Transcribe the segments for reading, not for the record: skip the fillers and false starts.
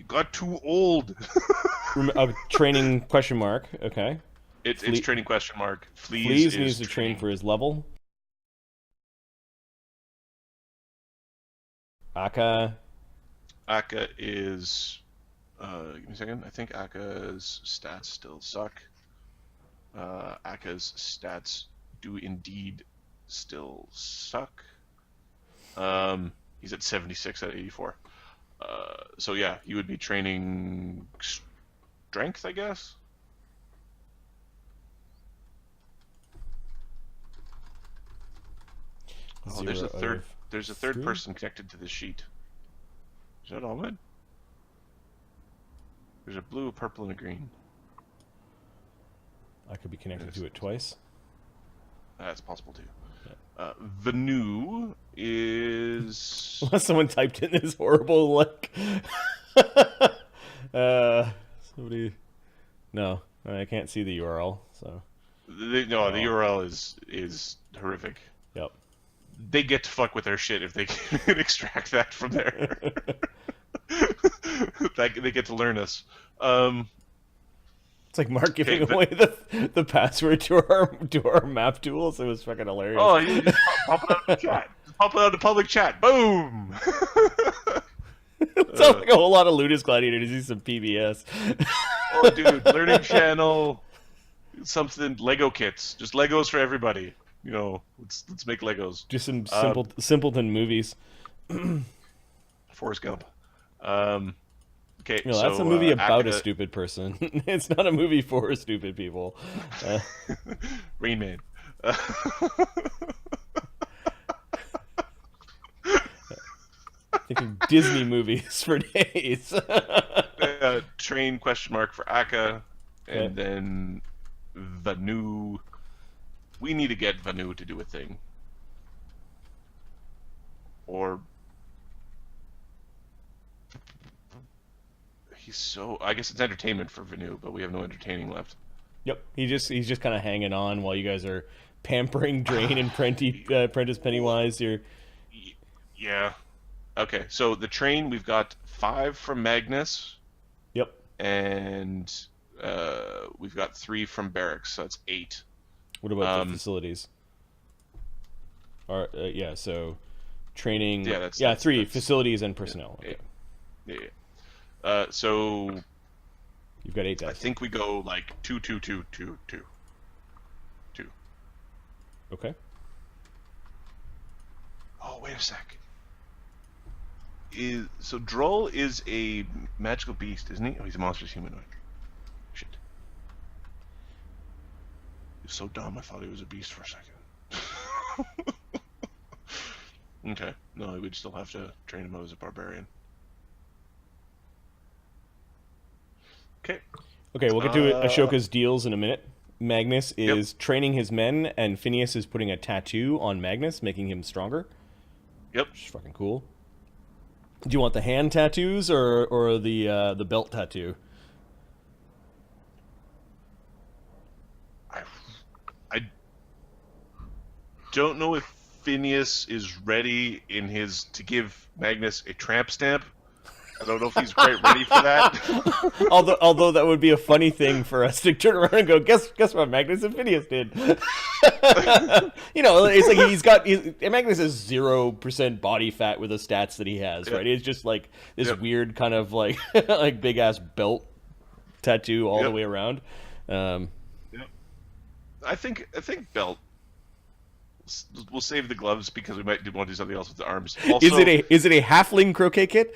got too old. Training question mark. Okay. It's training question mark. Fleas is needs to train for his level. Aka. Aka is. Give me a second. I think Aka's stats still suck. Aka's stats do indeed still suck. He's at 76 out of 84. So yeah, you would be training strength, I guess. Oh, there's a third. There's a third person connected to this sheet. Is that all good? There's a blue, a purple, and a green. I could be connected to it twice. That's possible too. Vanu is. Unless someone typed in this horrible like. Somebody. No, I can't see the URL. So. The URL is horrific. Yep. They get to fuck with their shit if they can extract that from there. They get to learn us. It's like Mark giving away the password to our map tools. It was fucking hilarious. Oh, you just pop it out in the chat. Just pop it out in public chat. Boom. It sounds like a whole lot of Ludus Gladiator to see some PBS. Oh, dude, learning channel, something Lego kits, just Legos for everybody. You know, let's make Legos. Just some simpleton movies. Forrest Gump. Okay, no, that's a movie about a stupid person. It's not a movie for stupid people. Rain Man. Thinking Disney movies for days. Train question mark for Aka, and then Vanu. We need to get Vanu to do a thing. Or he's so. I guess it's entertainment for Vanu, but we have no entertaining left. Yep, he's just kind of hanging on while you guys are pampering Drain and Prentice Pennywise. Yeah. Okay, so the train, we've got 5 from Magnus. Yep. And we've got 3 from Barracks, so that's 8. What about the facilities? Yeah, so training. Yeah, that's 3 facilities and personnel. Okay. Yeah. So you've got 8 dice. I think we go like 2, 2, 2, 2, 2, 2. Okay. Oh, wait a sec. So Drull is a magical beast, isn't he? Oh, he's a monstrous humanoid. Shit. He's so dumb. I thought he was a beast for a second. Okay. No, we'd still have to train him as a barbarian. Okay. Okay, we'll get to Ashoka's deals in a minute. Magnus is training his men, and Phineas is putting a tattoo on Magnus, making him stronger. Yep. Which is fucking cool. Do you want the hand tattoos or the belt tattoo? I don't know if Phineas is ready to give Magnus a tramp stamp. I don't know if he's quite ready for that. although that would be a funny thing for us to turn around and go, guess what Magnus and Phineas did. You know, it's like Magnus has 0% body fat with the stats that he has, right? It's just like this weird kind of like like big ass belt tattoo all the way around. I think belt. We'll save the gloves because we might want to do something else with the arms. Also, is it a halfling croquet kit?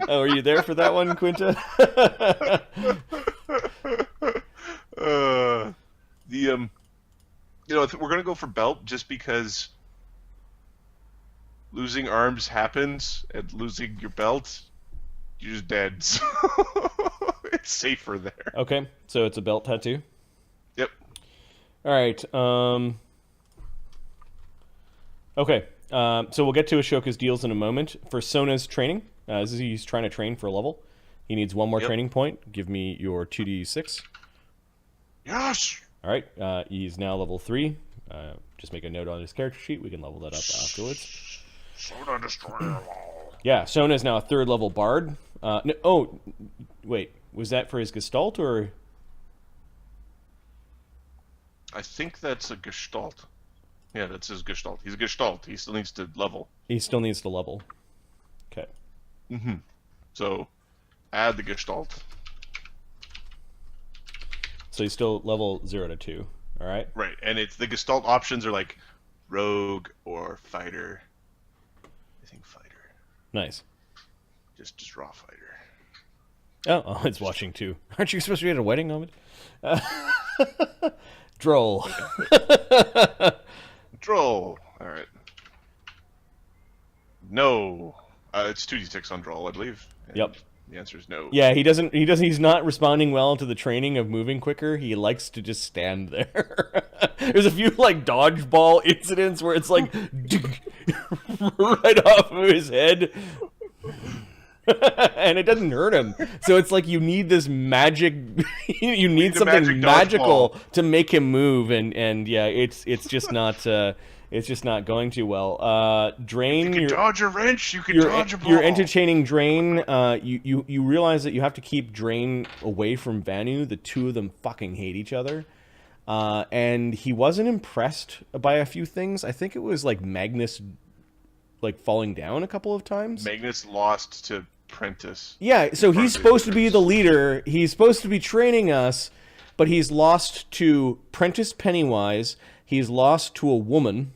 Oh, are you there for that one, Quinta? We're gonna go for belt just because losing arms happens, and losing your belt, you're just dead. So it's safer there. Okay, so it's a belt tattoo. Yep. All right. Okay. So we'll get to Ashoka's deals in a moment. For Sona's training, he's trying to train for a level. He needs 1 more training point. Give me your 2d6. Yes. All right. He's now level 3. Just make a note on his character sheet. We can level that up afterwards. Sona destroy them all. Yeah, Sona is now a 3rd level bard. No, oh, wait, was that for his Gestalt or? I think that's a Gestalt. Yeah, that's his Gestalt. He's a Gestalt. He still needs to level. He still needs to level. Okay. Mm-hmm. So, add the Gestalt. So he's still level 0 to 2. All right. Right, and it's the Gestalt options are like rogue or fighter. I think fighter. Nice. Just raw fighter. Oh, it's watching too. Aren't you supposed to be at a wedding, Ovid? Droll. Droll. All right. No. It's 2d6 on Droll, I believe. And Yep. the answer is no. Yeah, he's not responding well to the training of moving quicker. He likes to just stand there. There's a few like dodgeball incidents where it's like right off of his head. And it doesn't hurt him. So it's like you need this magic you need something magical to make him move, and yeah, it's just not going too well. Drain. You can dodge a wrench. You can dodge a ball. You're entertaining Drain. You realize that you have to keep Drain away from Vanu. The two of them fucking hate each other. And he wasn't impressed by a few things. I think it was like Magnus, like falling down a couple of times. Magnus lost to Prentice. Yeah, so he's supposed to be the leader. He's supposed to be training us, but he's lost to Prentice Pennywise. He's lost to a woman.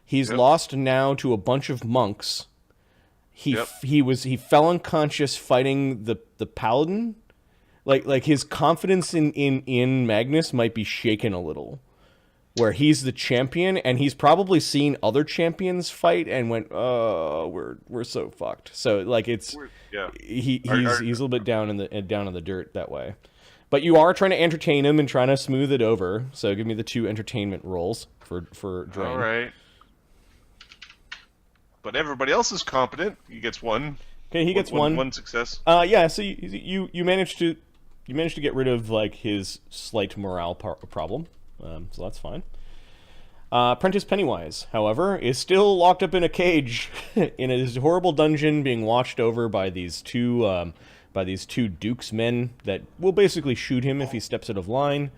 He's lost now to a bunch of monks. He fell unconscious fighting the paladin. Like his confidence in Magnus might be shaken a little. Where he's the champion, and he's probably seen other champions fight and went, "Oh, we're so fucked." So like he's a little bit down in the dirt that way. But you are trying to entertain him and trying to smooth it over. So give me the 2 entertainment rolls for Drain. All right. But everybody else is competent. He gets 1. Okay, he gets 1. 1 success. Yeah. So you managed to get rid of like his slight morale problem. So that's fine. Prentice Pennywise, however, is still locked up in a cage in a horrible dungeon, being watched over by these two Duke's men that will basically shoot him if he steps out of line.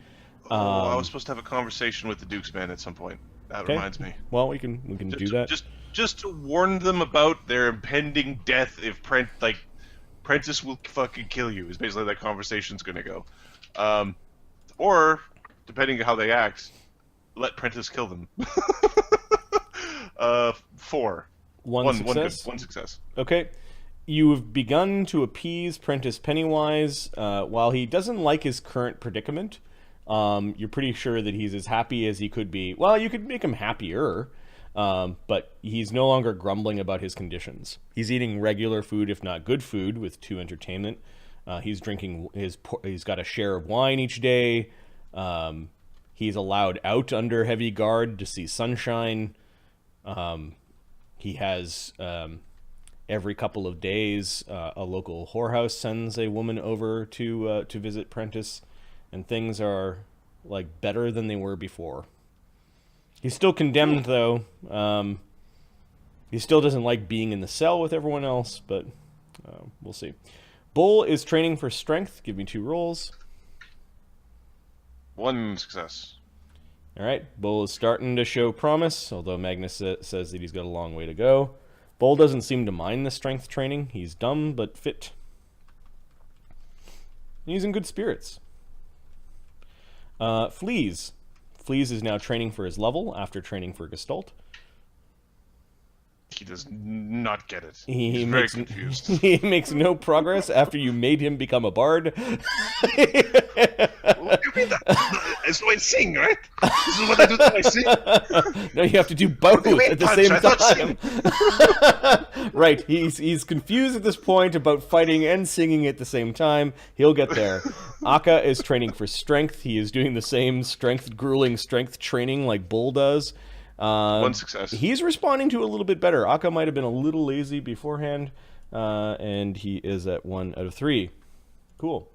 I was supposed to have a conversation with the Duke's men at some point. That reminds me. Well, we can do that. Just to warn them about their impending death if Prentice will fucking kill you. Is basically that conversation's gonna go. Or depending on how they act, let Prentice kill them. 4. One success. One success. Okay. You have begun to appease Prentice Pennywise. While he doesn't like his current predicament, you're pretty sure that he's as happy as he could be. Well, you could make him happier, but he's no longer grumbling about his conditions. He's eating regular food, if not good food, with 2 entertainment. He's drinking he's got a share of wine each day. He's allowed out under heavy guard to see sunshine. He has every couple of days a local whorehouse sends a woman over to visit Prentice, and things are like better than they were before. He's still condemned though. He still doesn't like being in the cell with everyone else, but we'll see. Bull is training for strength. Give me 2 rolls. 1 success. All right, Bull is starting to show promise, although Magnus says that he's got a long way to go. Bull doesn't seem to mind the strength training. He's dumb but fit. He's in good spirits. Fleas. Fleas is now training for his level after training for Gestalt. He does not get it. He's very confused. He makes no progress after you made him become a bard. What do you mean that? It's the way I sing, right? This is what I do when I sing. No, you have to do both at the same time. Right, he's confused at this point about fighting and singing at the same time. He'll get there. Akka is training for strength. He is doing the same grueling strength training like Bull does. 1 success. He's responding to it a little bit better. Akka might have been a little lazy beforehand, and he is at 1 out of 3. Cool.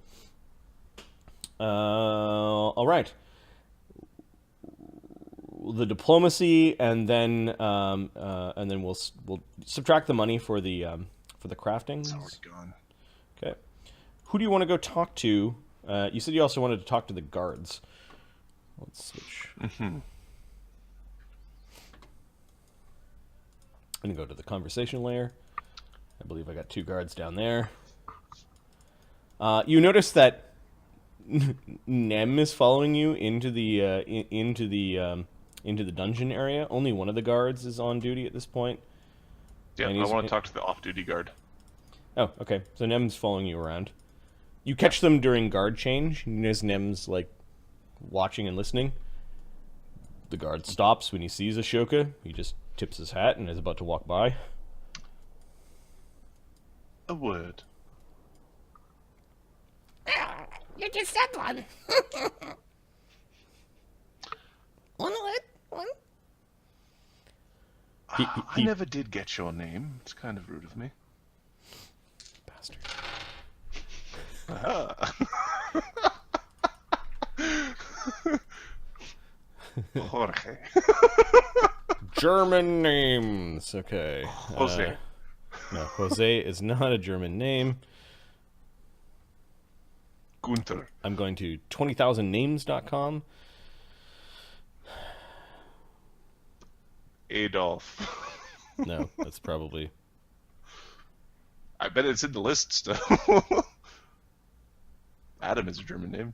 All right. The diplomacy, and then we'll subtract the money for the for the crafting. It's already gone. Okay. Who do you want to go talk to? You said you also wanted to talk to the guards. Let's switch. Mm-hmm. I'm going to go to the conversation layer. I believe I got 2 guards down there. You notice that Nem is following you into the dungeon area. Only one of the guards is on duty at this point. Yeah, I want to talk to the off-duty guard. Oh, okay. So Nem's following you around. You catch them during guard change. As Nem's like watching and listening. The guard stops when he sees Ashoka. He just tips his hat and is about to walk by. A word. You just said one. One word. One. I never did get your name. It's kind of rude of me. Bastard. Jorge. German names. Okay. Jose. No, Jose is not a German name. Gunther. I'm going to 20,000names.com. Adolf. No, that's probably... I bet it's in the list still. Adam is a German name.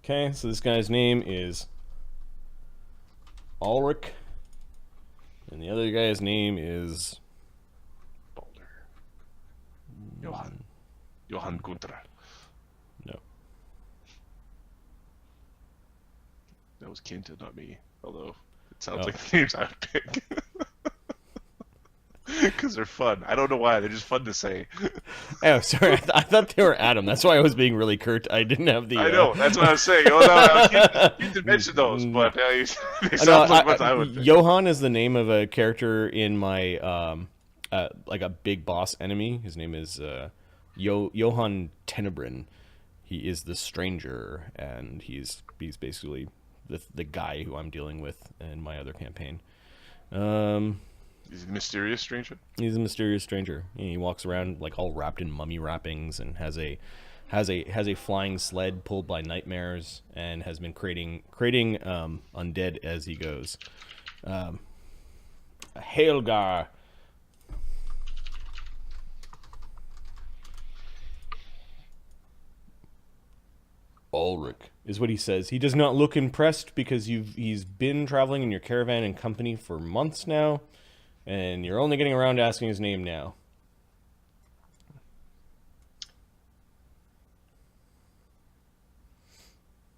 Okay, so this guy's name is Ulrich. And the other guy's name is... Balder. Johann. Johann Gunther. No. That was Kinta, not me. Although, it sounds like the names I would pick. Because they're fun. I don't know why. They're just fun to say. Oh, sorry. I thought they were Adam. That's why I was being really curt. I didn't have the... I know. That's what I was saying. Oh, no, you did mention those, but they sound like what I would think. Johann is the name of a character in my... like a big boss enemy. His name is Johann Tenebrin. He is the stranger, and he's basically the guy who I'm dealing with in my other campaign. He's a mysterious stranger? He's a mysterious stranger. He walks around like all wrapped in mummy wrappings and has a flying sled pulled by nightmares and has been creating undead as he goes. Hailgar. Ulrich is what he says. He does not look impressed because he's been traveling in your caravan and company for months now, and you're only getting around to asking his name now.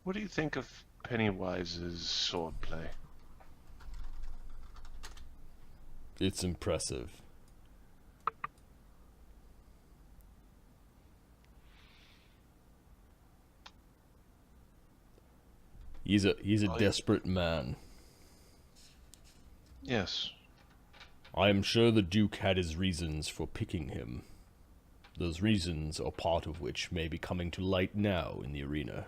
What do you think of Pennywise's swordplay? It's impressive. He's a desperate man. Yes. I am sure the Duke had his reasons for picking him. Those reasons are part of which may be coming to light now in the arena.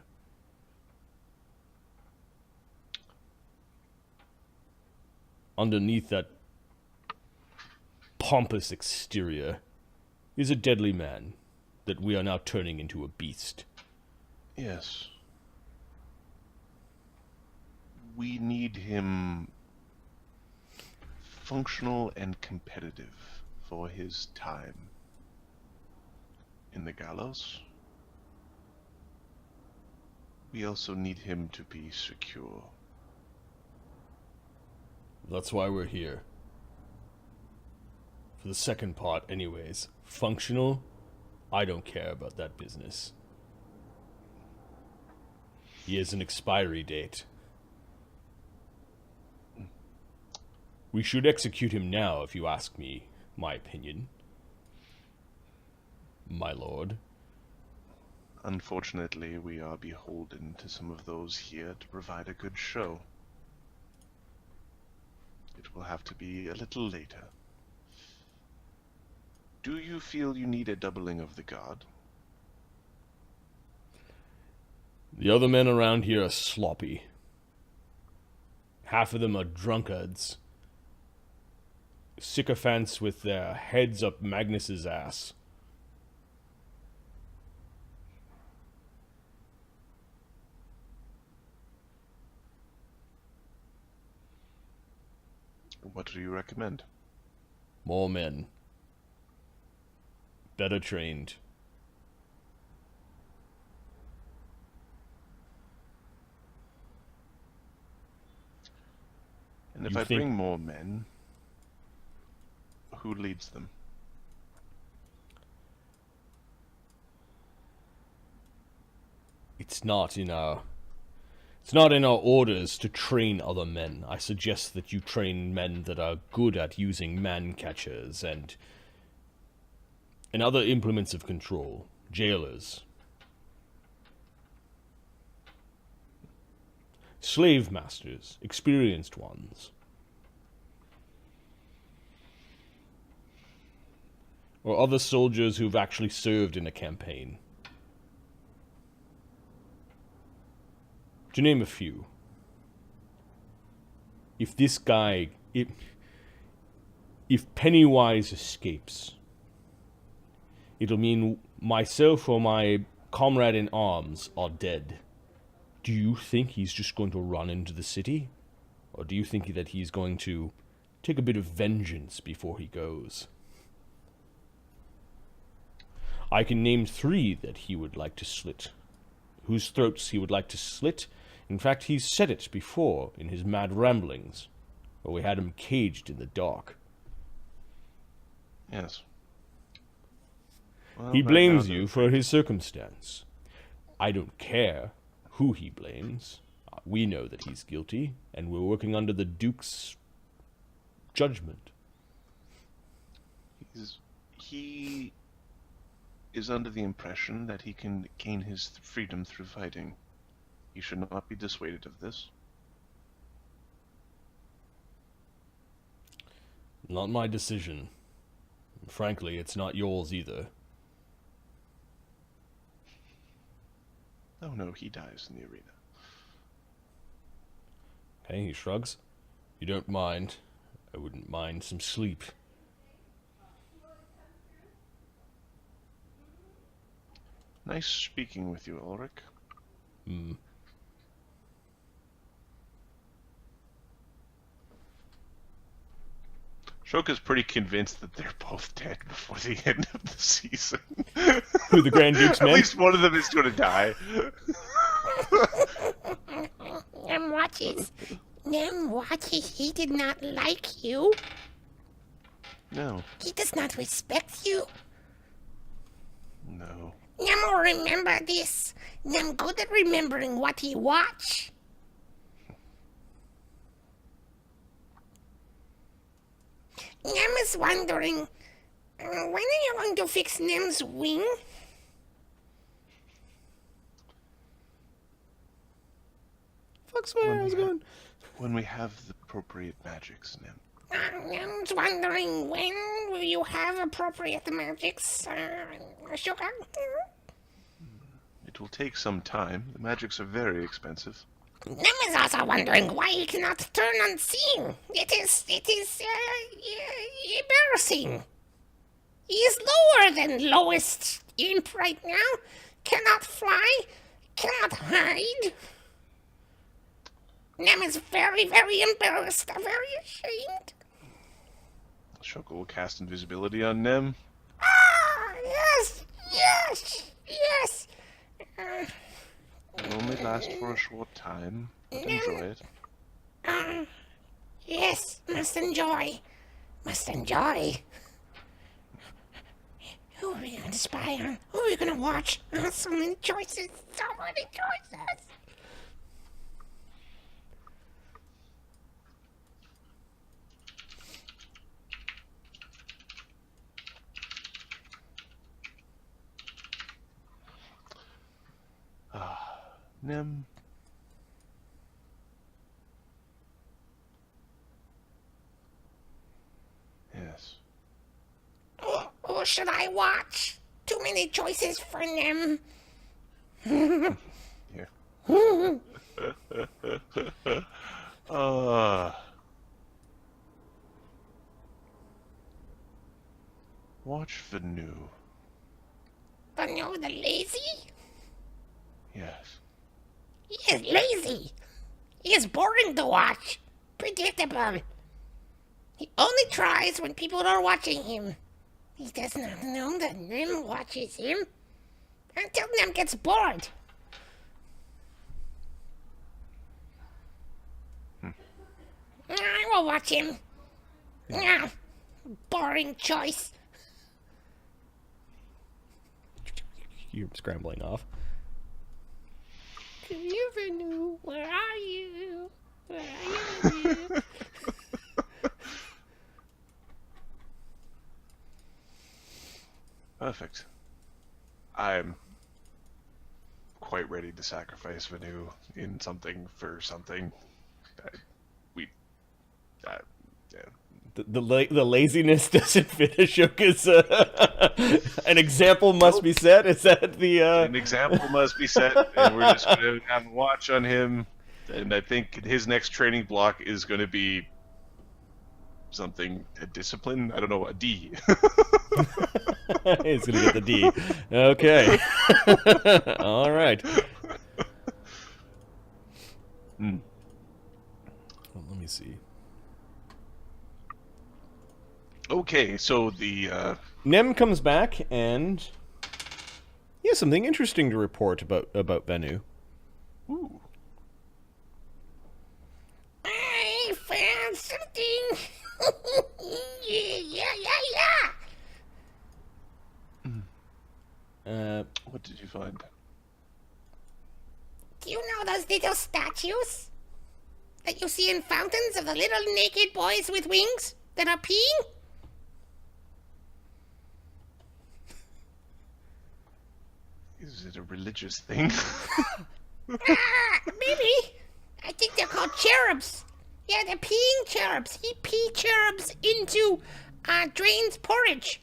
Underneath that pompous exterior is a deadly man that we are now turning into a beast. Yes. We need him functional and competitive for his time in the gallows. We also need him to be secure. That's why we're here. For the second part, anyways. Functional? I don't care about that business. He has an expiry date. We should execute him now, if you ask me my opinion. My lord. Unfortunately, we are beholden to some of those here to provide a good show. It will have to be a little later. Do you feel you need a doubling of the guard? The other men around here are sloppy. Half of them are drunkards. sycophants with their heads up Magnus's ass. What do you recommend? More men. Better trained. And if You I think- bring more men, who leads them? It's not in our orders to train other men. I suggest that you train men that are good at using man catchers and other implements of control. Jailers. Slave masters, experienced ones. Or other soldiers who've actually served in a campaign. To name a few. If this guy... If Pennywise escapes, it'll mean myself or my comrade in arms are dead. Do you think he's just going to run into the city? Or do you think that he's going to take a bit of vengeance before he goes? I can name 3 that he would like to slit. Whose throats he would like to slit. In fact, he's said it before in his mad ramblings, where we had him caged in the dark. Yes. Well, He right blames now, you for his circumstance. I don't care who he blames. We know that he's guilty, and we're working under the Duke's judgment. He is under the impression that he can gain his freedom through fighting. He should not be dissuaded of this. Not my decision. Frankly, it's not yours either. Oh no, he dies in the arena. Okay, he shrugs. You don't mind. I wouldn't mind some sleep. Nice speaking with you, Ulrich. Hmm. Ashoka's pretty convinced that they're both dead before the end of the season. Who, the Grand Duke's At men? least one of them is going to die. Nem watches. Nem watches. He did not like you. No. He does not respect you. No. Nem will remember this. Nem good at remembering what he watch. Nem is wondering, when are you going to fix Nem's wing? Fuck's where I was going. When we have the appropriate magics, Nim. Nem's wondering, when will you have appropriate magics, Ashoka? It will take some time. The magics are very expensive. Nem is also wondering why he cannot turn unseen. It is embarrassing. He is lower than lowest imp right now. Cannot fly, cannot hide. Nem is very, very embarrassed, very ashamed. Ashoka will cast invisibility on Nim. Ah, yes, yes, yes. It will only last for a short time, but enjoy it. Yes, must enjoy. Must enjoy. Who are we going to spy on? Who are we going to watch? Oh, so many choices. So many choices. Nim. Yes. Who should I watch? Too many choices for them. Here. Watch Vanu. But no, the lazy? Yes. He is lazy. He is boring to watch. Predictable. He only tries when people are watching him. He does not know that Nim watches him until Nim gets bored. I will watch him. Yeah. Boring choice. You're scrambling off. Vanu, where are you? Where are you? Perfect. I'm quite ready to sacrifice Vanu in something for something. Yeah. The laziness doesn't fit Ashoka's. An example must be set. Is that the? An example must be set, and we're just going to have a watch on him. And I think his next training block is going to be something, a discipline. I don't know, a D. He's gonna get the D. Okay. All right. Hmm. Well, let me see. Okay, so the Nem comes back and he has something interesting to report about Vanu. ooh. I found something. yeah. What did you find? Do you know those little statues that you see in fountains of the little naked boys with wings that are peeing? Is it a religious thing? Maybe. I think they're called cherubs. Yeah, they're peeing cherubs. He pee cherubs into Drain's porridge.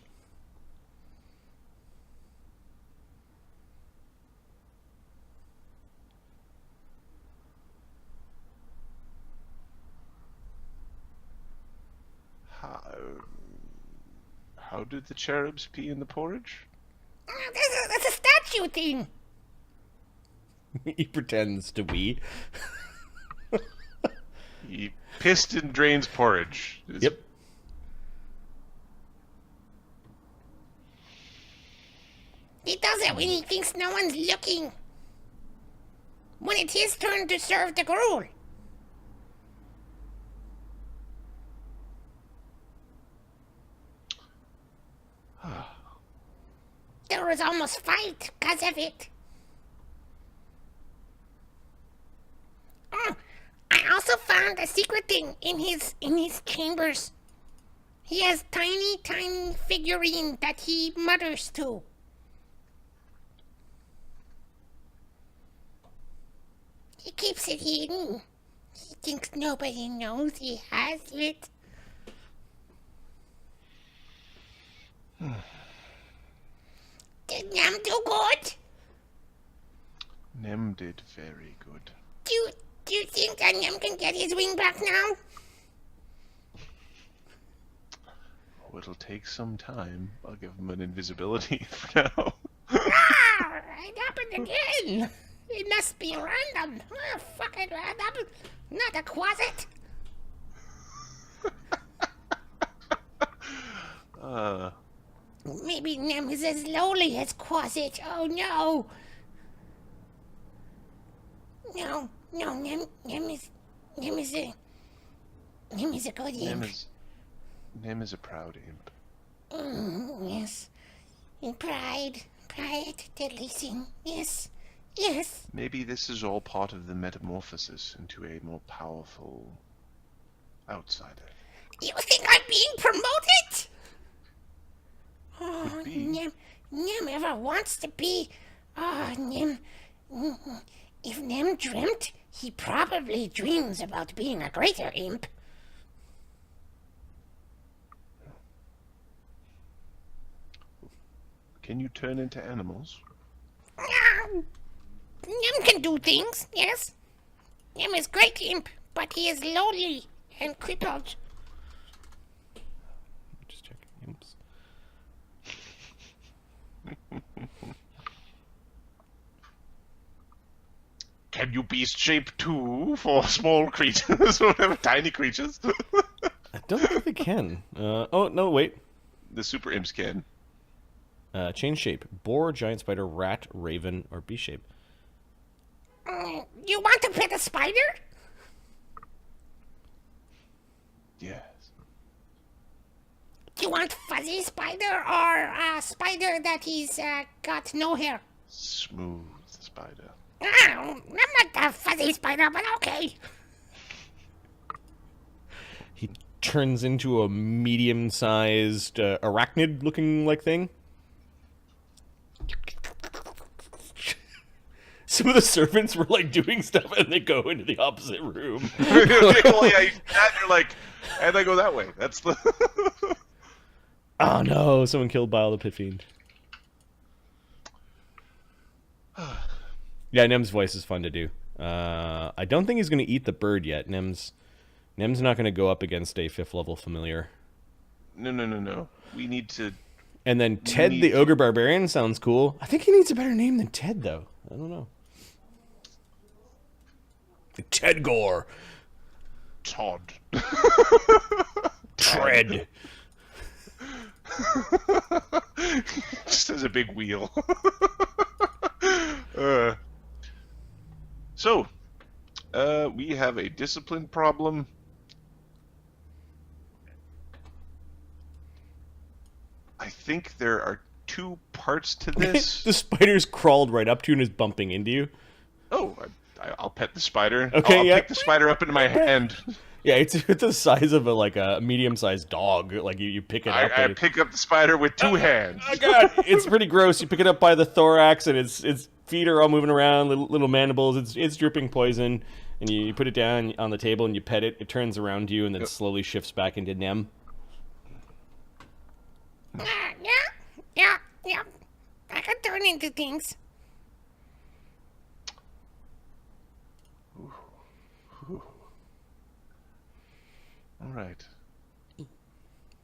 How did the cherubs pee in the porridge? That's a statue thing. He pretends to be. He pissed in Drain's porridge. Yep. He does it when he thinks no one's looking. When it's his turn to serve the gruel. There was almost fight because of it. Oh, I also found a secret thing in his chambers. He has tiny figurine that he mutters to. He keeps it hidden. He thinks nobody knows he has it. Did Nem do good? Nem did very good. Do you think that Nem can get his wing back now? Oh, it'll take some time. I'll give him an invisibility for now. It happened again. It must be random. Oh, fuck it, random. Not a quasit. Maybe Nem is as lowly as quasit. Oh no. No, Nem is a good imp. Nem is a proud imp. Yes. And pride to listen. Yes. Maybe this is all part of the metamorphosis into a more powerful outsider. You think I'm being promoted? Oh, Could be. Nem ever wants to be. Oh, Nem. If Nem dreamt, he probably dreams about being a greater imp. Can you turn into animals? Nem can do things, yes. Nem is great imp, but he is lowly and crippled. Just checking imps. can you beast shape too for small creatures or whatever, tiny creatures? I don't think they can. Oh, no, wait. The super imps can. Change shape. Boar, giant spider, rat, raven, or beast shape. You want to pet a spider? Yes. You want fuzzy spider or a spider that he's got no hair? Smooth spider. I'm not a fuzzy spider, but okay. He turns into a medium-sized arachnid-looking like thing. Some of the servants were like doing stuff, and they go into the opposite room. Well, yeah, you're like, and I go that way. That's the. Oh no! Someone killed Bile the Pit Fiend. Yeah, Nem's voice is fun to do. I don't think he's going to eat the bird yet. Nem's not going to go up against a 5th level familiar. No. We need to. And then Ted the Ogre Barbarian sounds cool. I think he needs a better name than Ted, though. I don't know. Ted Gore. Todd. Tread. Just as a big wheel. So, we have a discipline problem. I think there are 2 parts to this. The spider's crawled right up to you and is bumping into you. Oh, I'll pet the spider. Okay, I'll yeah. pick the spider up into my hand. Yeah, it's the size of a medium-sized dog. Like you pick it up. I pick up the spider with 2 hands. Oh god, it's pretty gross. You pick it up by the thorax, and its feet are all moving around, little mandibles. It's dripping poison, and you put it down on the table and you pet it. It turns around you and then slowly shifts back into Nem. Yeah. I can turn into things. All right.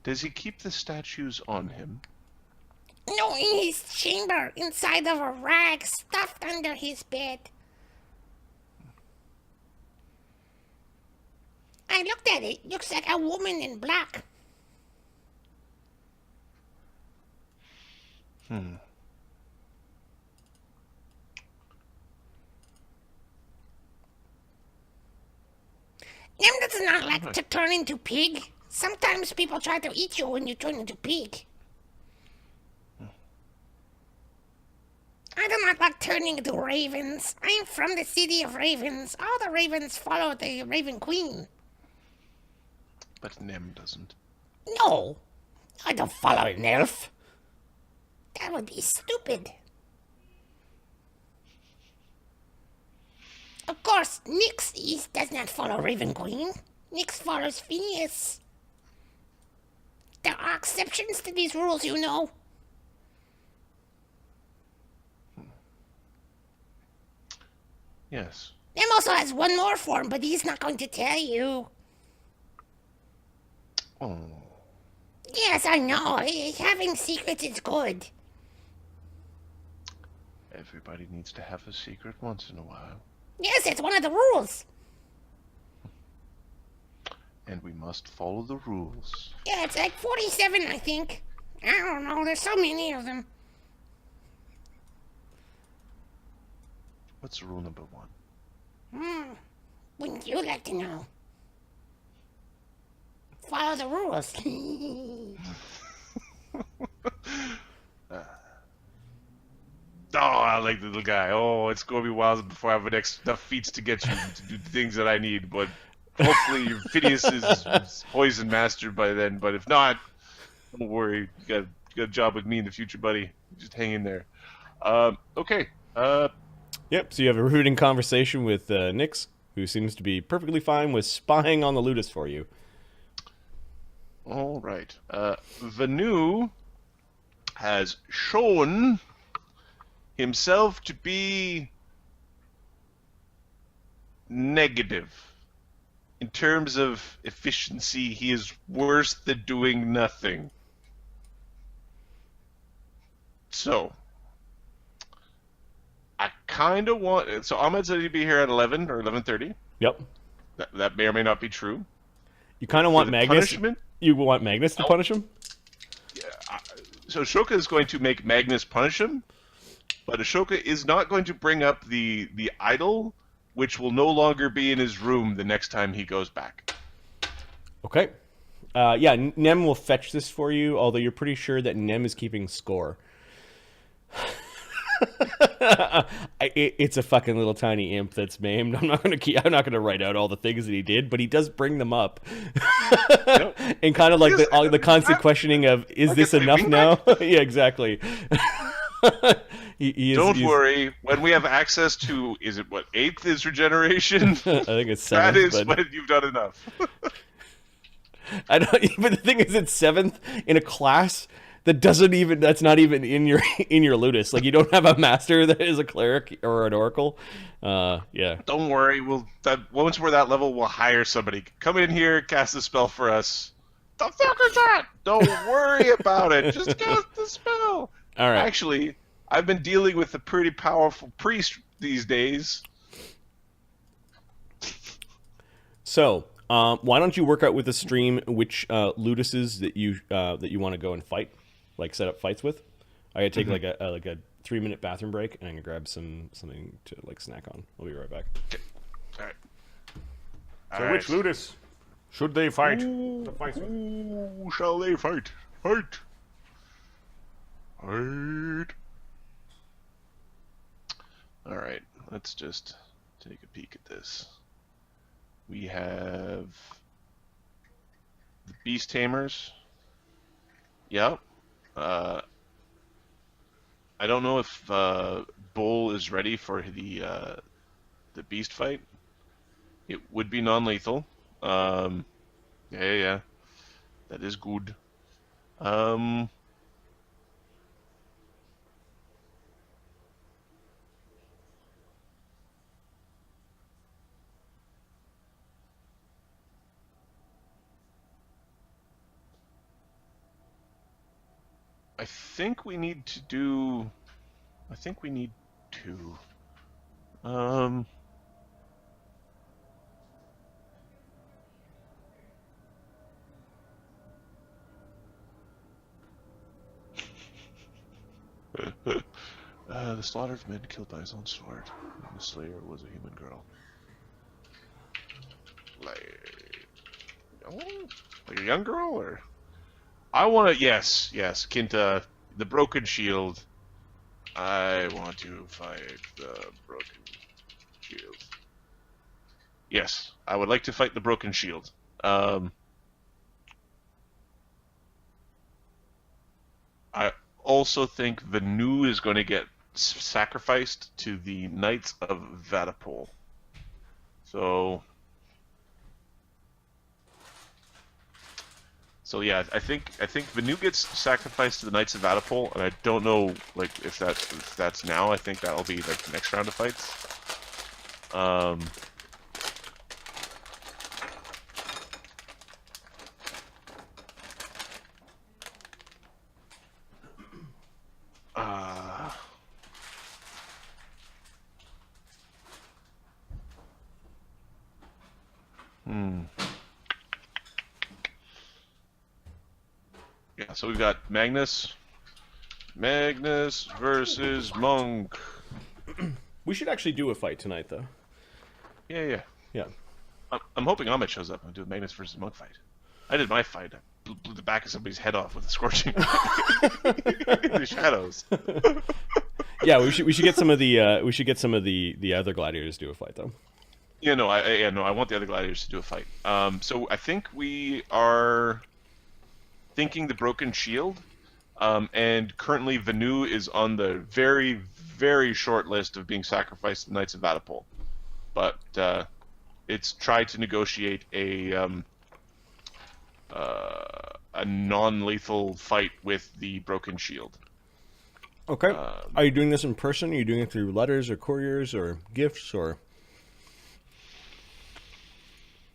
Does he keep the statues on him? No, in his chamber, inside of a rag, stuffed under his bed. I looked at it. Looks like a woman in black. Nem does not like to turn into pig. Sometimes people try to eat you when you turn into pig. I do not like turning into ravens. I am from the city of ravens. All the ravens follow the Raven Queen. But Nem doesn't. No, I don't follow an elf. That would be stupid. Of course, Nyx does not follow Raven Queen. Nyx follows Phineas. There are exceptions to these rules, you know. Yes. Nem also has one more form, but he's not going to tell you. Oh. Yes, I know. Having secrets is good. Everybody needs to have a secret once in a while. Yes, it's one of the rules. And we must follow the rules. Yeah, it's like 47, I think. I don't know. There's so many of them. What's rule number 1? Wouldn't you like to know? Follow the rules. Oh, I like the little guy. Oh, it's going to be a while before I have enough feats to get you to do the things that I need. But hopefully Phineas is poison mastered by then. But if not, don't worry. You got a job with me in the future, buddy. Just hang in there. Okay. Yep, so you have a rooting conversation with Nyx, who seems to be perfectly fine with spying on the Ludus for you. All right. Vanu has shown himself to be negative. In terms of efficiency, he is worse than doing nothing. So, I kind of want... So Ahmed said he'd be here at 11 or 11:30. Yep. That may or may not be true. You kind of want Magnus. Punishment? You want Magnus to punish him? So Ashoka is going to make Magnus punish him, but Ashoka is not going to bring up the idol, which will no longer be in his room the next time he goes back. Okay. Yeah, Nem will fetch this for you, although you're pretty sure that Nem is keeping score. It's a fucking little tiny imp that's maimed. I'm not gonna write out all the things that he did, but he does bring them up. Yep. And kind of like the constant questioning of, is this enough now? Yeah, exactly. Don't worry. When we have access to, is it what, 8th is regeneration? I think it's 7th. That is when you've done enough. I don't. But the thing is, it's 7th in a class that's not even in your Ludus. Like, you don't have a master that is a cleric or an oracle. Yeah. Don't worry. Once we're that level, we'll hire somebody. Come in here, cast a spell for us. The fuck is that? Don't worry about it. Just cast the spell. All right. Actually, I've been dealing with a pretty powerful priest these days. So, why don't you work out with the stream which Luduses that you want to go and fight, like set up fights with? I gotta take like a 3-minute bathroom break, and I'm gonna grab something to like snack on. I'll be right back. Okay. All right. So which Ludus should they fight? Who shall they fight? Fight! Fight! Alright, let's just take a peek at this. We have the Beast Tamers. Yep. I don't know if Bull is ready for the Beast fight. It would be non-lethal. Yeah. That is good. I think we need to. The slaughter of men killed by his own sword. The slayer was a human girl. Like a young girl, or? I want to, yes, Kinta, the broken shield. I want to fight the broken shield. Yes, I would like to fight the broken shield. I also think Venu is going to get sacrificed to the Knights of Vatapol. So yeah, I think Venu gets sacrificed to the Knights of Vatapol, and I don't know like if that's now. I think that'll be like the next round of fights. Yeah, so we've got Magnus versus Monk. We should actually do a fight tonight, though. Yeah. I'm hoping Ahmed shows up and do a Magnus versus Monk fight. I did my fight. I blew the back of somebody's head off with a scorching in the shadows. Yeah, we should get some of the other gladiators to do a fight, though. Yeah, no, I want the other gladiators to do a fight. So I think we are thinking the broken shield, and currently Venu is on the very, very short list of being sacrificed to the Knights of Vatapol. But it's tried to negotiate a non-lethal fight with the broken shield. Okay. Are you doing this in person? Are you doing it through letters or couriers or gifts or?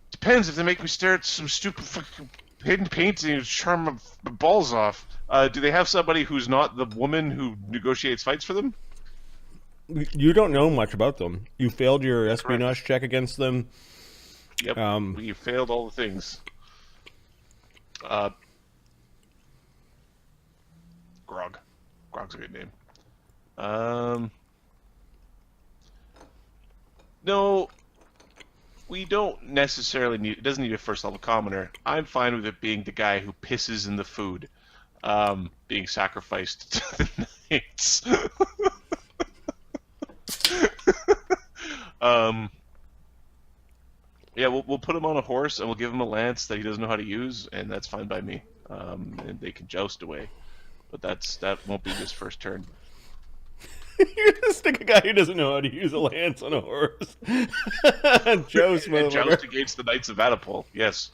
Depends. If they make me stare at some stupid fucking hidden painting and charm my balls off. Do they have somebody who's not the woman who negotiates fights for them? You don't know much about them. You failed your espionage check against them. Yep, we failed all the things. Grog. Grog's a good name. No, we don't necessarily need... It doesn't need a first-level commoner. I'm fine with it being the guy who pisses in the food, being sacrificed to the knights. Yeah, we'll put him on a horse and we'll give him a lance that he doesn't know how to use, and that's fine by me. And they can joust away, but that won't be his first turn. You're gonna stick a guy who doesn't know how to use a lance on a horse. Joust, and joust against the Knights of Vatapult, yes.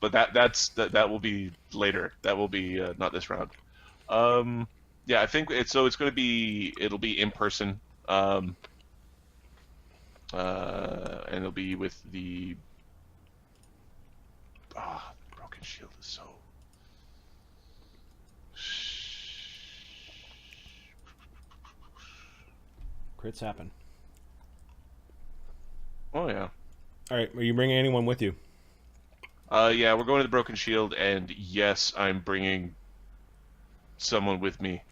But that will be later. That will be not this round. Yeah, I think it'll be in person. And it'll be with the broken shield is so. Crits happen. Oh yeah. All right, are you bringing anyone with you? Yeah, we're going to the broken shield, and yes, I'm bringing someone with me.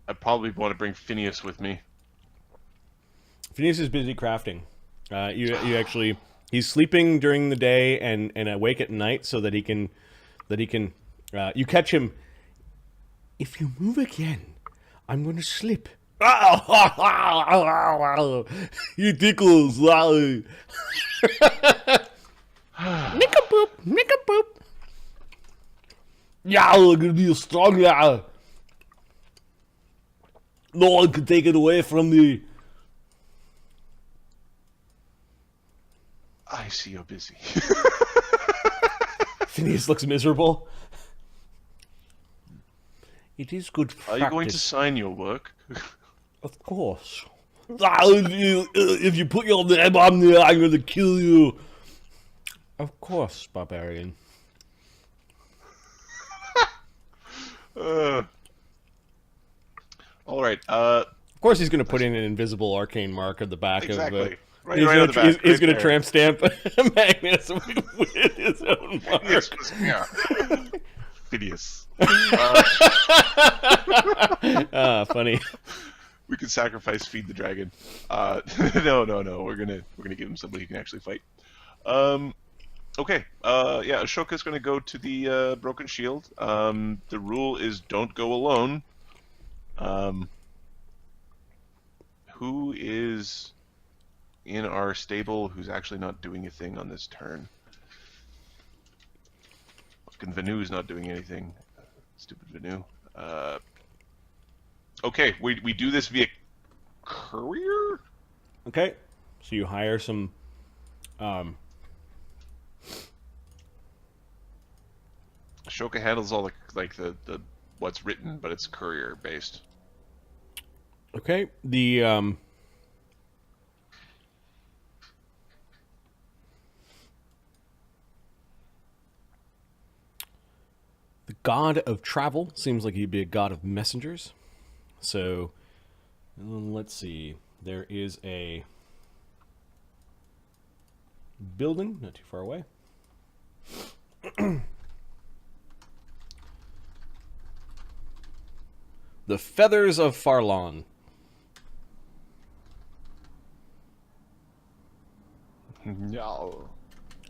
I probably want to bring Phineas with me. Phineas is busy crafting. You actually, he's sleeping during the day and awake at night so that he can you catch him. If you move again, I'm going to slip. You tickles. Nick a boop, nick a boop. Yeah, I'm gonna be a strong guy. No one can take it away from me. I see you're busy. Phineas looks miserable. It is good practice. Are you going to sign your work? Of course. If you put your name on there, I'm going to kill you. Of course, barbarian. All right. Of course, he's going to put in an invisible arcane mark at the back exactly. of. Right he's on gonna, the back. he's going to there. tramp stamp Magnus with his own mark. Yes, yeah. Phineas. Funny. We can sacrifice feed the dragon. No. We're gonna give him somebody who can actually fight. Okay. Yeah, Ashoka's gonna go to the broken shield. The rule is don't go alone. Who is in our stable who's actually not doing a thing on this turn? Fucking Venu's not doing anything. Stupid Venu. Okay, we do this via courier? Okay, so you hire some. Ashoka handles all the what's written, but it's courier based. Okay, the god of travel seems like he'd be a god of messengers. So, let's see. There is a building not too far away. The Feathers of Farlon. No.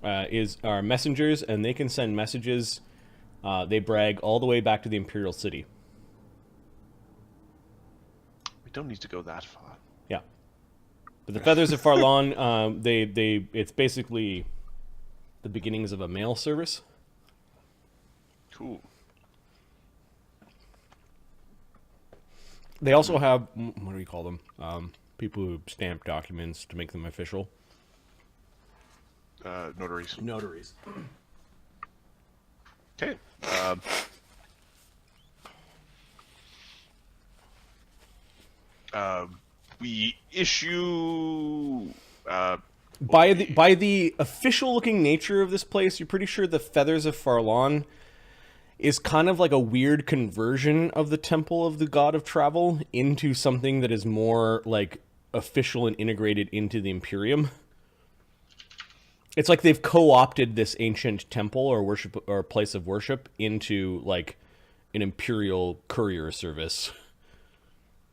Are messengers, and they can send messages. They brag all the way back to the Imperial City. We don't need to go that far. Yeah, but the Feathers of Farlon, it's basically the beginnings of a mail service. Cool. They also have, what do we call them? People who stamp documents to make them official. Notaries. Notaries. Okay. We issue. By the official looking nature of this place, you're pretty sure the Feathers of Farlon is kind of like a weird conversion of the Temple of the God of Travel into something that is more like official and integrated into the Imperium. It's like they've co-opted this ancient temple or worship or place of worship into like an Imperial courier service.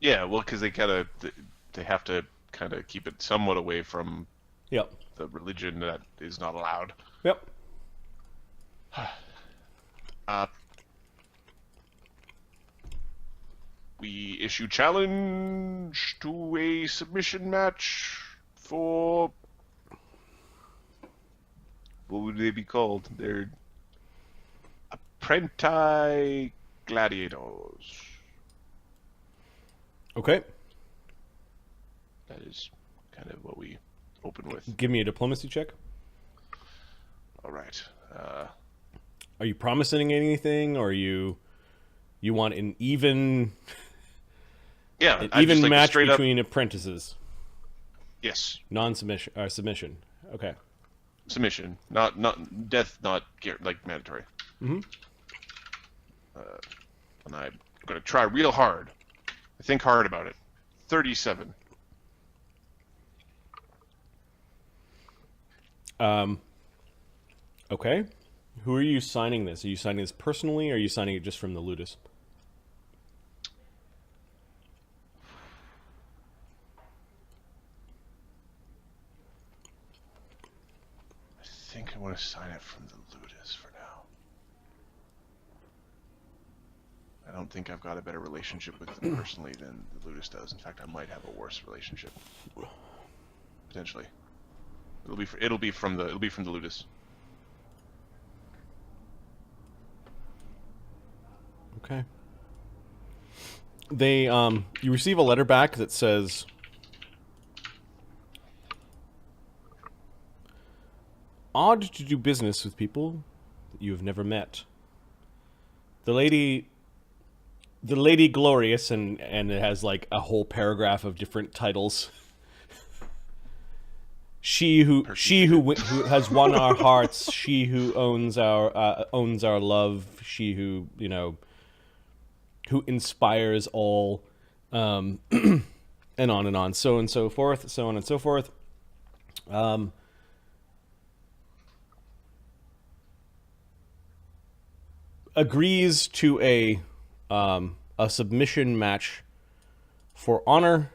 Yeah, well, because they have to kind of keep it somewhat away from Yep. the religion that is not allowed. Yep. We issue challenge to a submission match for... What would they be called? They're Prentice Gladiators. Okay. That is kind of what we open with. Give me a diplomacy check. All right. Are you promising anything, or you want an even Yeah, an I even just like match straight between up... apprentices? Yes, Non-submission or submission. Okay. submission, not death, not like mandatory. Mm-hmm. And I'm gonna try real hard. I think hard about it. 37. Okay. Who are you signing this? Are you signing this personally, or are you signing it just from the Ludus? I think I want to sign it from the Ludus for now. I don't think I've got a better relationship with them personally than the Ludus does. In fact, I might have a worse relationship. Potentially. It'll be from the Ludus. Okay. They you receive a letter back that says, odd to do business with people that you have never met. The lady glorious, and it has like a whole paragraph of different titles. She who has won our hearts, she who owns our love, she who, who inspires all, and on, so and so forth, so on and so forth. Agrees to a submission match for honor.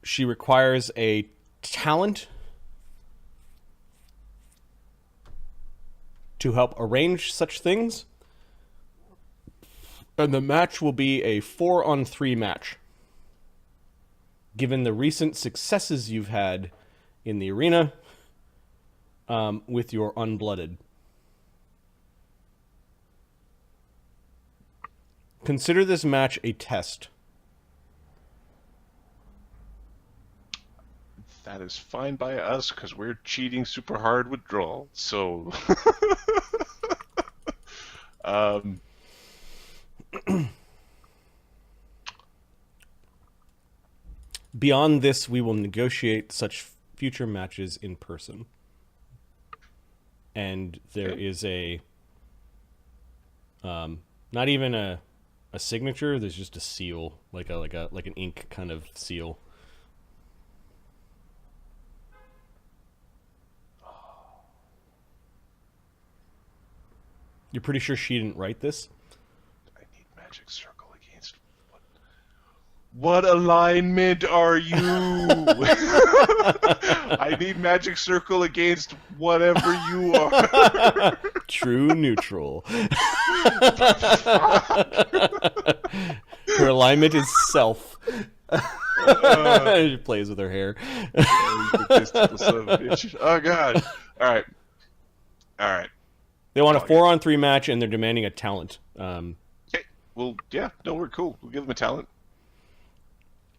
She requires a talent to help arrange such things. And the match will be a 4-on-3 match. Given the recent successes you've had in the arena with your unblooded. Consider this match a test. That is fine by us, because we're cheating super hard with draw, so... Beyond this, we will negotiate such future matches in person. And there is a... not even a signature, there's just a seal, like an ink kind of seal. You're pretty sure she didn't write this? I need magic circle against... What alignment are you? I need magic circle against whatever you are. True neutral. Her alignment is self. She plays with her hair. Oh, God. All right. They want a 4-on-3 match, and they're demanding a talent. Okay. Well, yeah. No, we're cool. We'll give them a talent.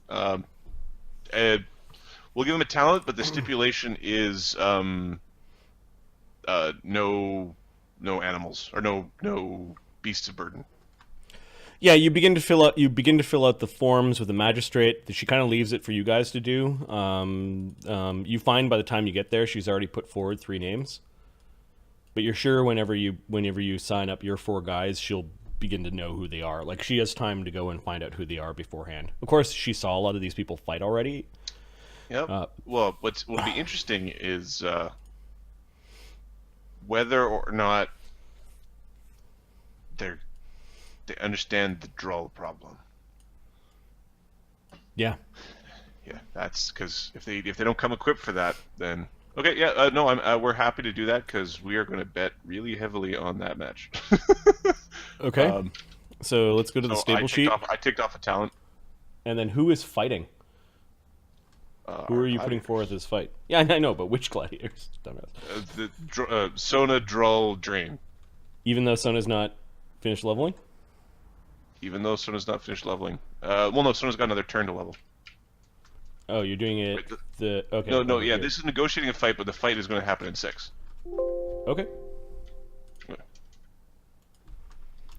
And we'll give them a talent, but the stipulation is no animals or no beasts of burden. Yeah, you begin to fill out the forms with the magistrate. She kind of leaves it for you guys to do. You find by the time you get there, she's already put forward 3 names. But you're sure whenever you sign up your 4 guys, she'll begin to know who they are. Like, she has time to go and find out who they are beforehand. Of course, she saw a lot of these people fight already. Yep. Well, what'll be interesting is whether or not they understand the draw problem. Yeah. Yeah, that's because if they don't come equipped for that, then okay. Yeah, no, we're happy to do that because we are going to bet really heavily on that match. Okay. So let's go to the stable sheet. I ticked off a talent. And then who is fighting? Who are you putting forth as fight? Yeah, I know, but which gladiators? Dumbass. Sona, Drull, Drain. Even though Sona's not finished leveling? Even though Sona's not finished leveling. Well, no, Sona's got another turn to level. Oh, you're doing it okay. No, yeah, this is negotiating a fight, but the fight is going to happen in 6. Okay.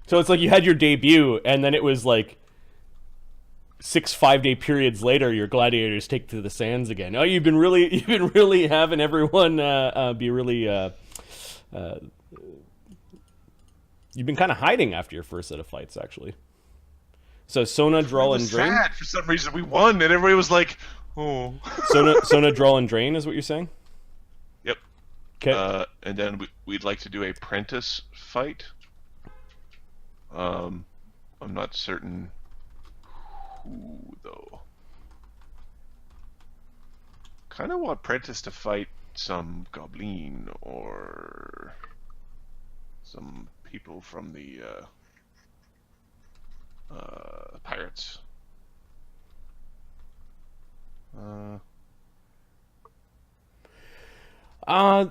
So it's like you had your debut, and then it was like 6 5-day periods later, your gladiators take to the sands again. Oh, you've been really having everyone be really. You've been kind of hiding after your first set of fights, actually. So Sona, Drull, and Drain. Sad. For some reason, we won, and everybody was like, "Oh." Sona, Drull, and Drain is what you're saying. Yep. Okay. And then we'd like to do a Prentice fight. I'm not certain who though. Kind of want Prentice to fight some goblin or some people from the pirates.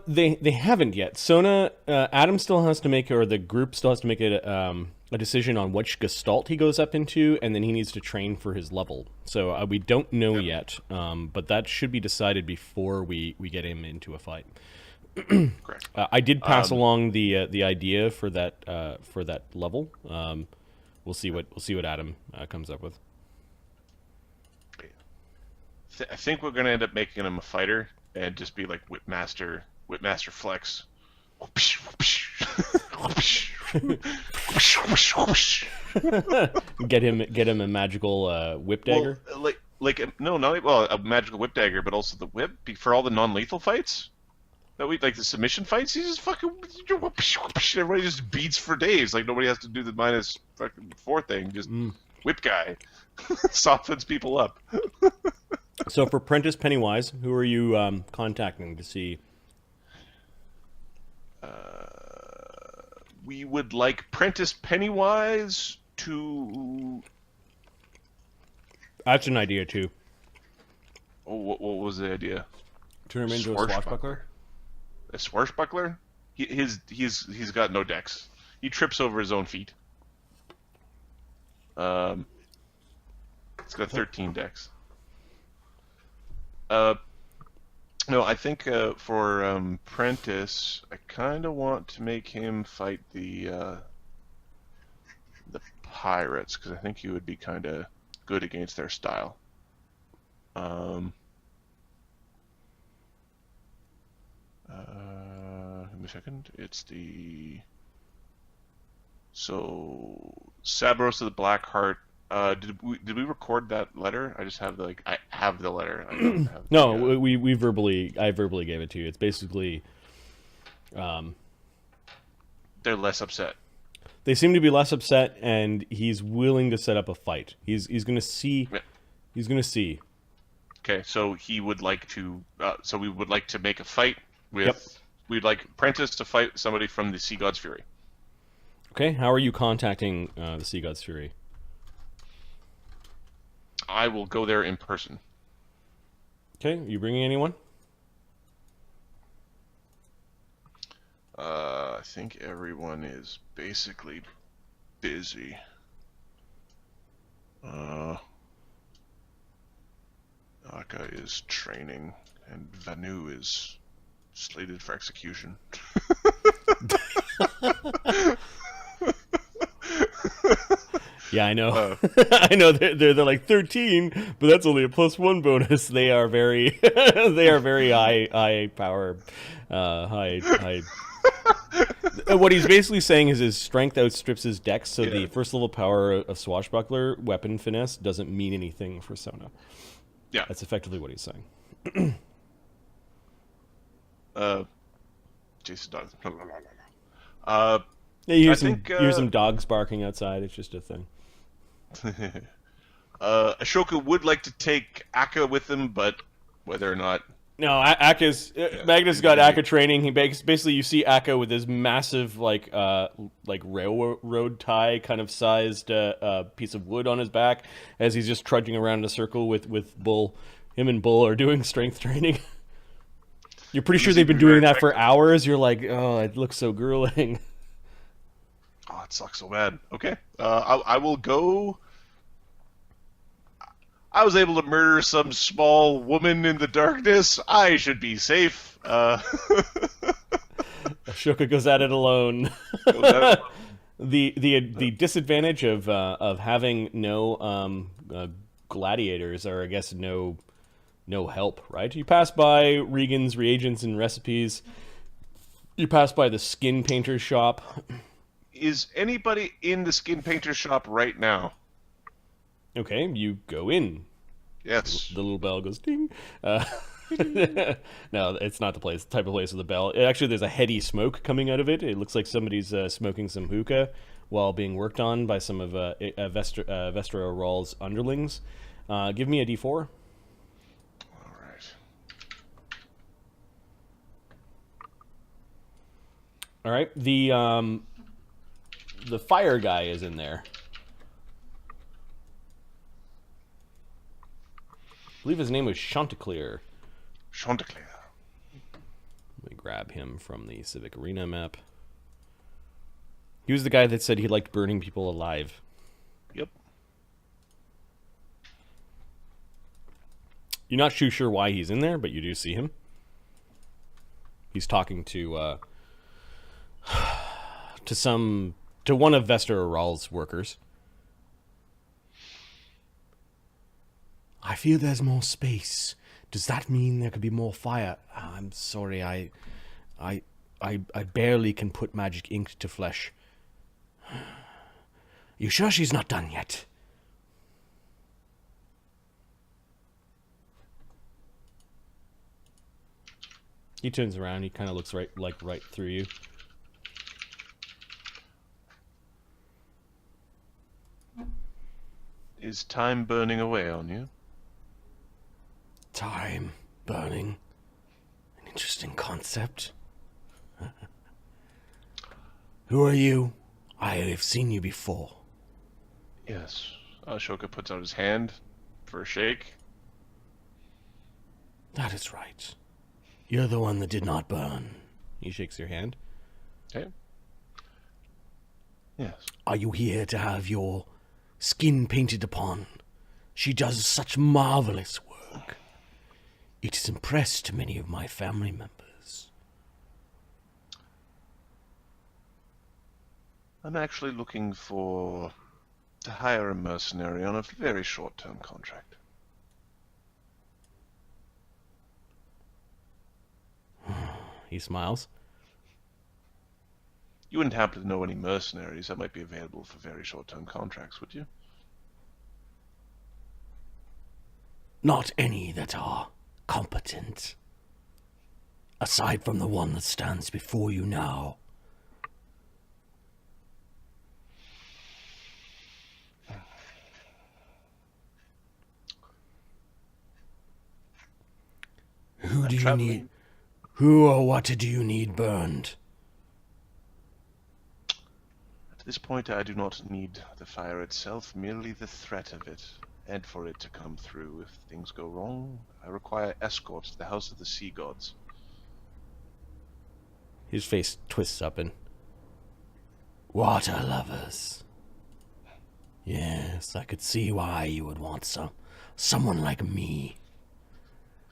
They haven't yet. Sona, Adam still has to make, or the group still has to make a decision on which gestalt he goes up into, and then he needs to train for his level. So we don't know yet, but that should be decided before we get him into a fight. Correct. I did pass along the idea for that level. We'll see what Adam comes up with. I think we're gonna end up making him a fighter and just be like Whipmaster Flex. Get him a magical whip dagger. Well, a magical whip dagger, but also the whip for all the non-lethal fights. That we like the submission fights. He just fucking everybody just beats for days. Like nobody has to do the minus fucking 4 thing. Just whip guy softens people up. So for Prentice Pennywise, who are you contacting to see? We would like Prentice Pennywise to. That's an idea too. Oh, what was the idea? Turn him into a swashbuckler. A swashbuckler? He's got no dex. He trips over his own feet. It's got 13 dex. No, I think for Prentice, I kind of want to make him fight the pirates because I think he would be kind of good against their style. Give me a second. It's the Sabros of the Black Heart. Did we record that letter? I just have I have the letter. I don't have no, I verbally gave it to you. It's basically they're less upset. They seem to be less upset, and he's willing to set up a fight. He's going to see. Yeah. He's going to see. Okay, so he would like to. So we would like to make a fight with. Yep. We'd like Prentice to fight somebody from the Sea God's Fury. Okay, how are you contacting the Sea God's Fury? I will go there in person. Okay, are you bringing anyone? I think everyone is basically busy. Aka is training, and Vanu is slated for execution. Yeah, I know. I know they're like 13, but that's only a +1 bonus. They are very high power, high What he's basically saying is his strength outstrips his dex, so Yeah. the first level power of swashbuckler weapon finesse doesn't mean anything for Sona. Yeah. That's effectively what he's saying. Jason dogs. Yeah, you hear, I some, think, you hear some dogs barking outside. It's just a thing. Ashoka would like to take Akka with him, but whether or not... No, Akka's Magnus got Akka training. He basically, you see Akka with his massive like railroad tie kind of sized piece of wood on his back as he's just trudging around in a circle with Bull. Him and Bull are doing strength training. You're pretty sure they've been doing that for hours. You're like, oh, it looks so grueling. Oh, it sucks so bad. Okay, I will go. I was able to murder some small woman in the darkness. I should be safe. Ashoka goes at it alone. The disadvantage of having no gladiators, or I guess no help, right? You pass by Regan's reagents and recipes. You pass by the skin painter's shop. Is anybody in the skin painter shop right now? Okay, you go in. Yes. The little bell goes ding. No, it's not the type of place with the bell. Actually, there's a heady smoke coming out of it. It looks like somebody's smoking some hookah while being worked on by some of Vestra Rawl's underlings. Give me a D4. All right. All right. The fire guy is in there. I believe his name was Chanticleer. Chanticleer. Let me grab him from the Civic Arena map. He was the guy that said he liked burning people alive. Yep. You're not too sure why he's in there, but you do see him. He's talking to one of Vestra Rawl's workers. I feel there's more space. Does that mean there could be more fire? Oh, I'm sorry, I barely can put magic ink to flesh. You sure she's not done yet? He turns around. He kind of looks right through you. Is time burning away on you? Time burning. An interesting concept. Who are you? I have seen you before. Yes. Ashoka puts out his hand for a shake. That is right. You're the one that did not burn. He shakes your hand. Okay. Yes. Are you here to have your skin painted upon? She does such marvelous work. It has impressed many of my family members. I'm actually looking to hire a mercenary on a very short-term contract. He smiles. You wouldn't happen to know any mercenaries that might be available for very short-term contracts, would you? Not any that are competent. Aside from the one that stands before you now. Who do you need? Who or what do you need burned? At this point, I do not need the fire itself, merely the threat of it. And for it to come through, if things go wrong, I require escorts to the House of the Sea Gods. His face twists up and... Water lovers. Yes, I could see why you would want someone like me.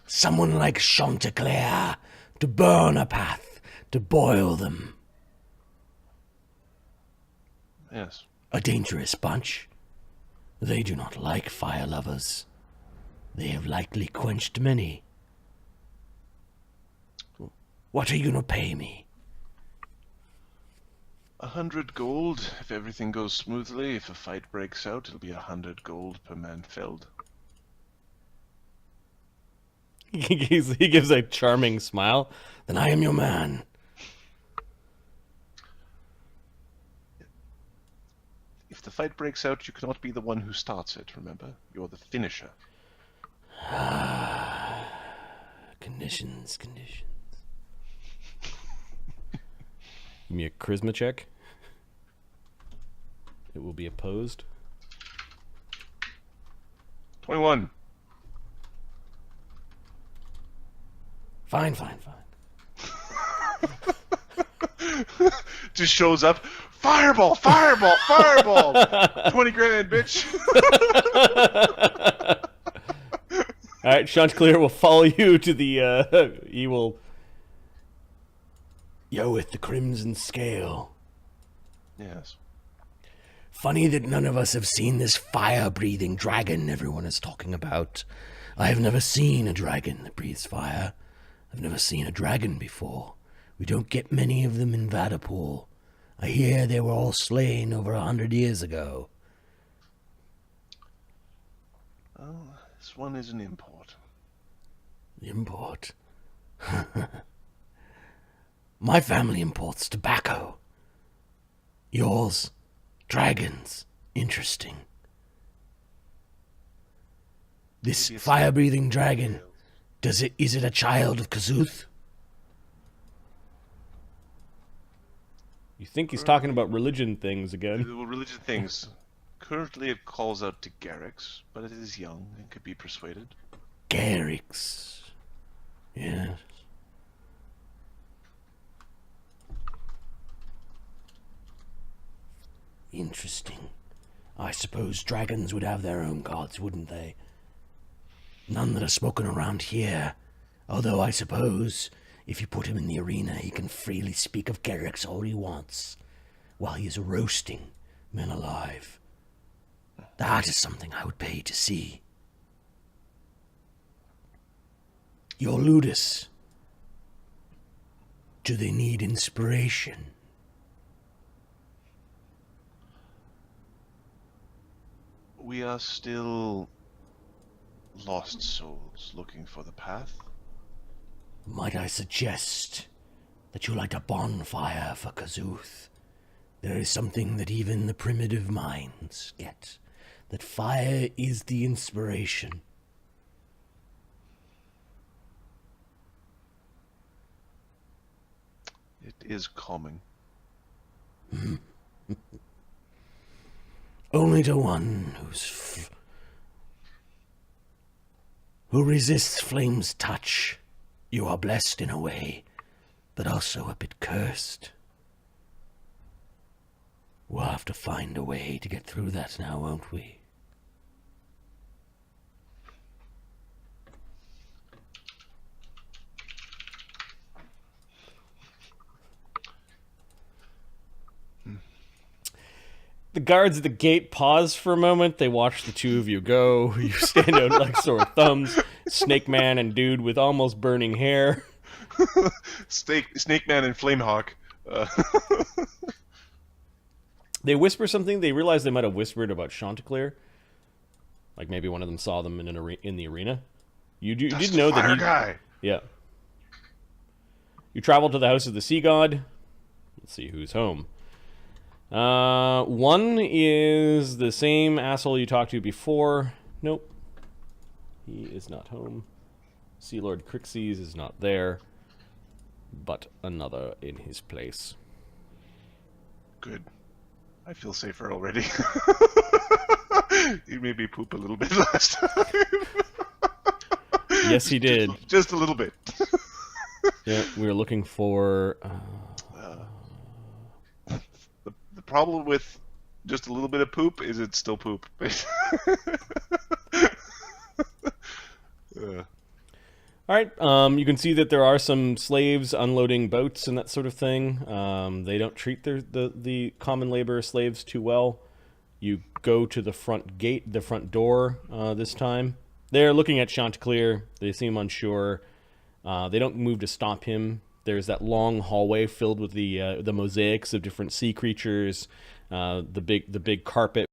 Someone like Chanticleer to burn a path, to boil them. Yes. A dangerous bunch. They do not like fire lovers. They have likely quenched many. What are you going to pay me? 100 gold if everything goes smoothly. If a fight breaks out, it'll be 100 gold per man felled. He gives a charming smile. Then I am your man. If the fight breaks out, you cannot be the one who starts it, remember? You're the finisher. Conditions. Give me a charisma check. It will be opposed. 21. Fine. Just shows up. Fireball! 20 grand, bitch! All right, Chanticleer will follow you to the. He will. Yo, with the crimson scale. Yes. Funny that none of us have seen this fire-breathing dragon everyone is talking about. I have never seen a dragon that breathes fire. I've never seen a dragon before. We don't get many of them in Vadapur. I hear they were all slain over 100 years ago. Oh, this one is an import. Import? My family imports tobacco. Yours, dragons. Interesting. This fire-breathing dragon, is it a child of Kazuth? You think he's talking about religion things again? Well, religion things. Currently it calls out to Garrix, but it is young and could be persuaded. Garrix. Yes. Interesting. I suppose dragons would have their own gods, wouldn't they? None that are spoken around here. Although I suppose if you put him in the arena, he can freely speak of Garrix all he wants, while he is roasting men alive. That is something I would pay to see. Your Ludus. Do they need inspiration? We are still lost souls looking for the path. Might I suggest that you light a bonfire for Kazuth? There is something that even the primitive minds get, that fire is the inspiration. It is calming. Only to one who resists flame's touch. You are blessed in a way, but also a bit cursed. We'll have to find a way to get through that now, won't we? The guards at the gate pause for a moment. They watch the two of you go. You stand out like sore thumbs. Snake Man and dude with almost burning hair. Snake Man and Flamehawk. They whisper something. They realize they might have whispered about Chanticleer. Like maybe one of them saw them in the arena. You did know that he... guy. Yeah. You travel to the house of the sea god. Let's see who's home. One is the same asshole you talked to before. Nope. He is not home. Sea Lord Crixes is not there. But another in his place. Good. I feel safer already. He made me poop a little bit last time. Yes, he did. Just a little bit. Yeah, we were looking for... The problem with just a little bit of poop is it's still poop. All right, you can see that there are some slaves unloading boats and that sort of thing. They don't treat the common labor slaves too well. You go to the front gate, the front door this time. They're looking at Chanticleer. They seem unsure. They don't move to stop him. There's that long hallway filled with the mosaics of different sea creatures, the big carpet